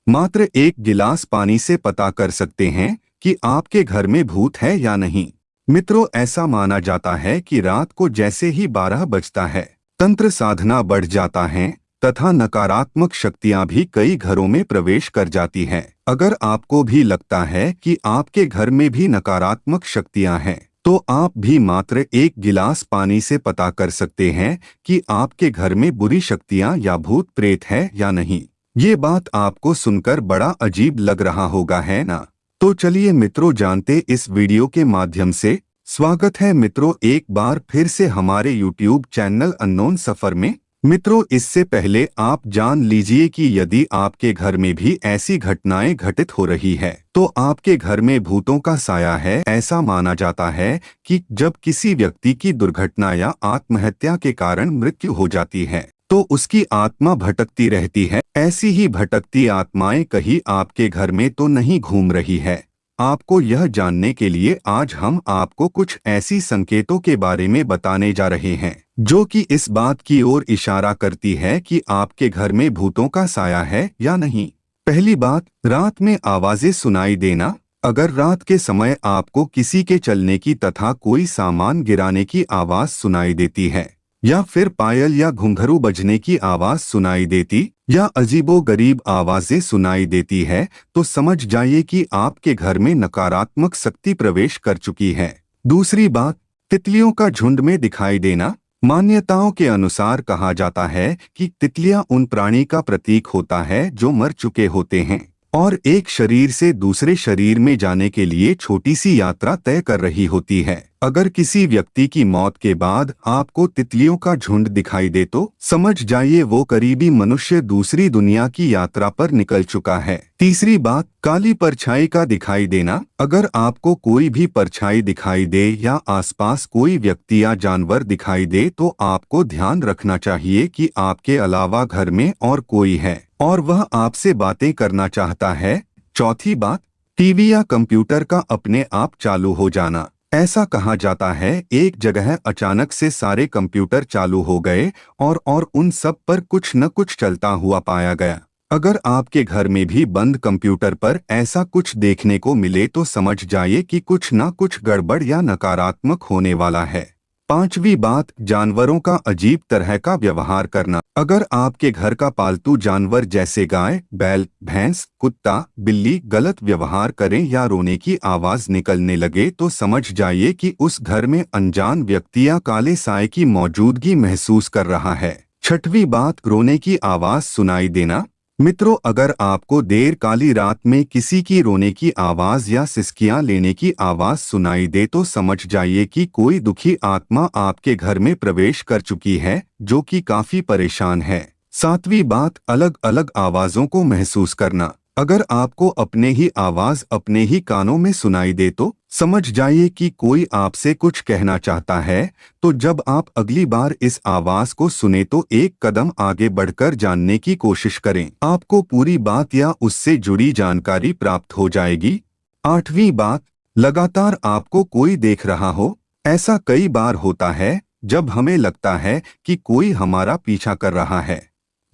मात्र एक गिलास पानी से पता कर सकते हैं कि आपके घर में भूत है या नहीं। मित्रों, ऐसा माना जाता है कि रात को जैसे ही 12 बजता है, तंत्र साधना बढ़ जाता है तथा नकारात्मक शक्तियां भी कई घरों में प्रवेश कर जाती हैं। अगर आपको भी लगता है कि आपके घर में भी नकारात्मक शक्तियां हैं, तो आप भी मात्र एक गिलास पानी से पता कर सकते हैं कि आपके घर में बुरी शक्तियां या भूत प्रेत है या नहीं। ये बात आपको सुनकर बड़ा अजीब लग रहा होगा, है ना? तो चलिए मित्रों, जानते इस वीडियो के माध्यम से। स्वागत है मित्रों एक बार फिर से हमारे YouTube चैनल अननोन सफर में। मित्रों, इससे पहले आप जान लीजिए कि यदि आपके घर में भी ऐसी घटनाएं घटित हो रही है, तो आपके घर में भूतों का साया है। ऐसा माना जाता है कि जब किसी व्यक्ति की दुर्घटना या आत्महत्या के कारण मृत्यु हो जाती है, तो उसकी आत्मा भटकती रहती है। ऐसी ही भटकती आत्माएं कहीं आपके घर में तो नहीं घूम रही है? आपको यह जानने के लिए आज हम आपको कुछ ऐसी संकेतों के बारे में बताने जा रहे हैं जो कि इस बात की ओर इशारा करती है कि आपके घर में भूतों का साया है या नहीं। पहली बात, रात में आवाजें सुनाई देना। अगर रात के समय आपको किसी के चलने की तथा कोई सामान गिराने की आवाज सुनाई देती है, या फिर पायल या घुंघरू बजने की आवाज सुनाई देती या अजीबोगरीब आवाजें सुनाई देती है, तो समझ जाइए कि आपके घर में नकारात्मक शक्ति प्रवेश कर चुकी है। दूसरी बात, तितलियों का झुंड में दिखाई देना। मान्यताओं के अनुसार कहा जाता है कि तितलियां उन प्राणी का प्रतीक होता है जो मर चुके होते हैं और एक शरीर से दूसरे शरीर में जाने के लिए छोटी सी यात्रा तय कर रही होती है। अगर किसी व्यक्ति की मौत के बाद आपको तितलियों का झुंड दिखाई दे, तो समझ जाइए वो करीबी मनुष्य दूसरी दुनिया की यात्रा पर निकल चुका है। तीसरी बात, काली परछाई का दिखाई देना। अगर आपको कोई भी परछाई दिखाई दे या आसपास कोई व्यक्ति या जानवर दिखाई दे, तो आपको ध्यान रखना चाहिए कि आपके अलावा घर में और कोई है और वह आपसे बातें करना चाहता है। चौथी बात, टीवी या कंप्यूटर का अपने आप चालू हो जाना। ऐसा कहा जाता है एक जगह अचानक से सारे कंप्यूटर चालू हो गए और उन सब पर कुछ न कुछ चलता हुआ पाया गया। अगर आपके घर में भी बंद कंप्यूटर पर ऐसा कुछ देखने को मिले, तो समझ जाइए कि कुछ न कुछ गड़बड़ या नकारात्मक होने वाला है। पांचवी बात, जानवरों का अजीब तरह का व्यवहार करना। अगर आपके घर का पालतू जानवर जैसे गाय, बैल, भैंस, कुत्ता, बिल्ली गलत व्यवहार करें या रोने की आवाज निकलने लगे, तो समझ जाइए कि उस घर में अनजान व्यक्ति या काले साए की मौजूदगी महसूस कर रहा है। छठवीं बात, रोने की आवाज सुनाई देना। मित्रों, अगर आपको देर काली रात में किसी की रोने की आवाज या सिसकियां लेने की आवाज सुनाई दे, तो समझ जाइए कि कोई दुखी आत्मा आपके घर में प्रवेश कर चुकी है, जो कि काफी परेशान है। सातवीं बात, अलग अलग आवाजों को महसूस करना। अगर आपको अपने ही आवाज अपने ही कानों में सुनाई दे, तो समझ जाइए कि कोई आपसे कुछ कहना चाहता है। तो जब आप अगली बार इस आवाज को सुने, तो एक कदम आगे बढ़कर जानने की कोशिश करें। आपको पूरी बात या उससे जुड़ी जानकारी प्राप्त हो जाएगी। आठवीं बात, लगातार आपको कोई देख रहा हो। ऐसा कई बार होता है जब हमें लगता है कि कोई हमारा पीछा कर रहा है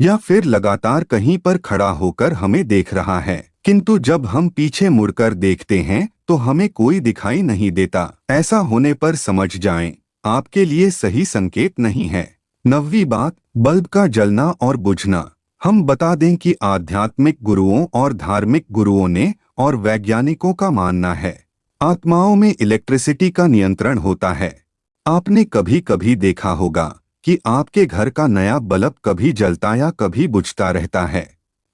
या फिर लगातार कहीं पर खड़ा होकर हमें देख रहा है, किंतु जब हम पीछे मुड़कर देखते हैं तो हमें कोई दिखाई नहीं देता। ऐसा होने पर समझ जाएं, आपके लिए सही संकेत नहीं है। नवीं बात, बल्ब का जलना और बुझना। हम बता दें कि आध्यात्मिक गुरुओं और धार्मिक गुरुओं ने और वैज्ञानिकों का मानना है, आत्माओं में इलेक्ट्रिसिटी का नियंत्रण होता है। आपने कभी कभी देखा होगा कि आपके घर का नया बल्ब कभी जलता या कभी बुझता रहता है।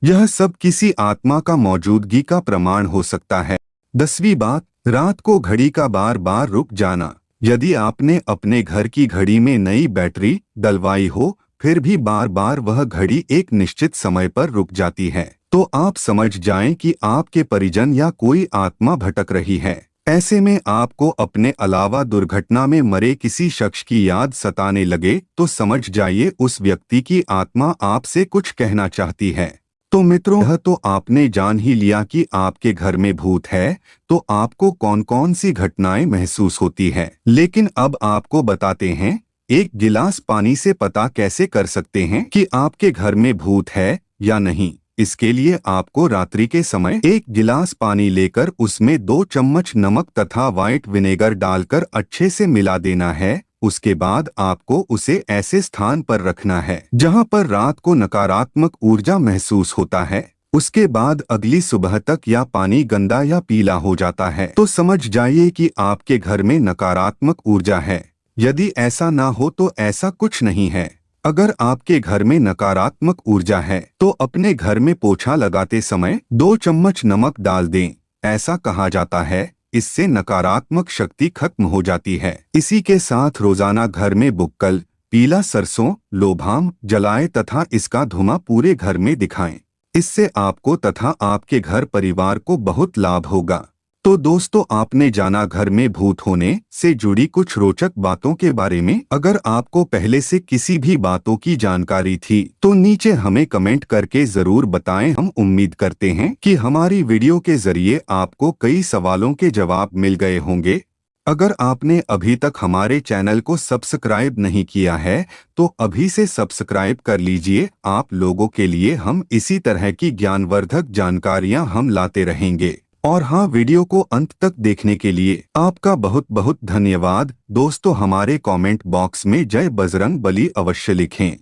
यह सब किसी आत्मा का मौजूदगी का प्रमाण हो सकता है। 10वीं बात, रात को घड़ी का बार बार रुक जाना। यदि आपने अपने घर की घड़ी में नई बैटरी डलवाई हो, फिर भी बार बार वह घड़ी एक निश्चित समय पर रुक जाती है, तो आप समझ जाएं कि आपके परिजन या कोई आत्मा भटक रही है। ऐसे में आपको अपने अलावा दुर्घटना में मरे किसी शख्स की याद सताने लगे, तो समझ जाइए उस व्यक्ति की आत्मा आपसे कुछ कहना चाहती है। तो मित्रों, यह तो आपने जान ही लिया कि आपके घर में भूत है, तो आपको कौन कौन सी घटनाएं महसूस होती है। लेकिन अब आपको बताते हैं, एक गिलास पानी से पता कैसे कर सकते हैं कि आपके घर में भूत है या नहीं। इसके लिए आपको रात्रि के समय 1 गिलास पानी लेकर उसमें 2 चम्मच नमक तथा व्हाइट विनेगर डालकर अच्छे से मिला देना है। उसके बाद आपको उसे ऐसे स्थान पर रखना है जहां पर रात को नकारात्मक ऊर्जा महसूस होता है। उसके बाद अगली सुबह तक या पानी गंदा या पीला हो जाता है तो समझ जाइए कि आपके घर में नकारात्मक ऊर्जा है। यदि ऐसा ना हो तो ऐसा कुछ नहीं है। अगर आपके घर में नकारात्मक ऊर्जा है तो अपने घर में पोछा लगाते समय 2 चम्मच नमक डाल दें। ऐसा कहा जाता है इससे नकारात्मक शक्ति खत्म हो जाती है। इसी के साथ रोजाना घर में बुक्कल, पीला सरसों, लोभाम जलाएं तथा इसका धुआं पूरे घर में दिखाएं। इससे आपको तथा आपके घर परिवार को बहुत लाभ होगा। तो दोस्तों, आपने जाना घर में भूत होने से जुड़ी कुछ रोचक बातों के बारे में। अगर आपको पहले से किसी भी बातों की जानकारी थी तो नीचे हमें कमेंट करके जरूर बताएं। हम उम्मीद करते हैं कि हमारी वीडियो के जरिए आपको कई सवालों के जवाब मिल गए होंगे। अगर आपने अभी तक हमारे चैनल को सब्सक्राइब नहीं किया है तो अभी से सब्सक्राइब कर लीजिए। आप लोगों के लिए हम इसी तरह की ज्ञानवर्धक जानकारियां हम लाते रहेंगे। और हाँ, वीडियो को अंत तक देखने के लिए आपका बहुत बहुत धन्यवाद। दोस्तों, हमारे कमेंट बॉक्स में जय बजरंग बली अवश्य लिखें।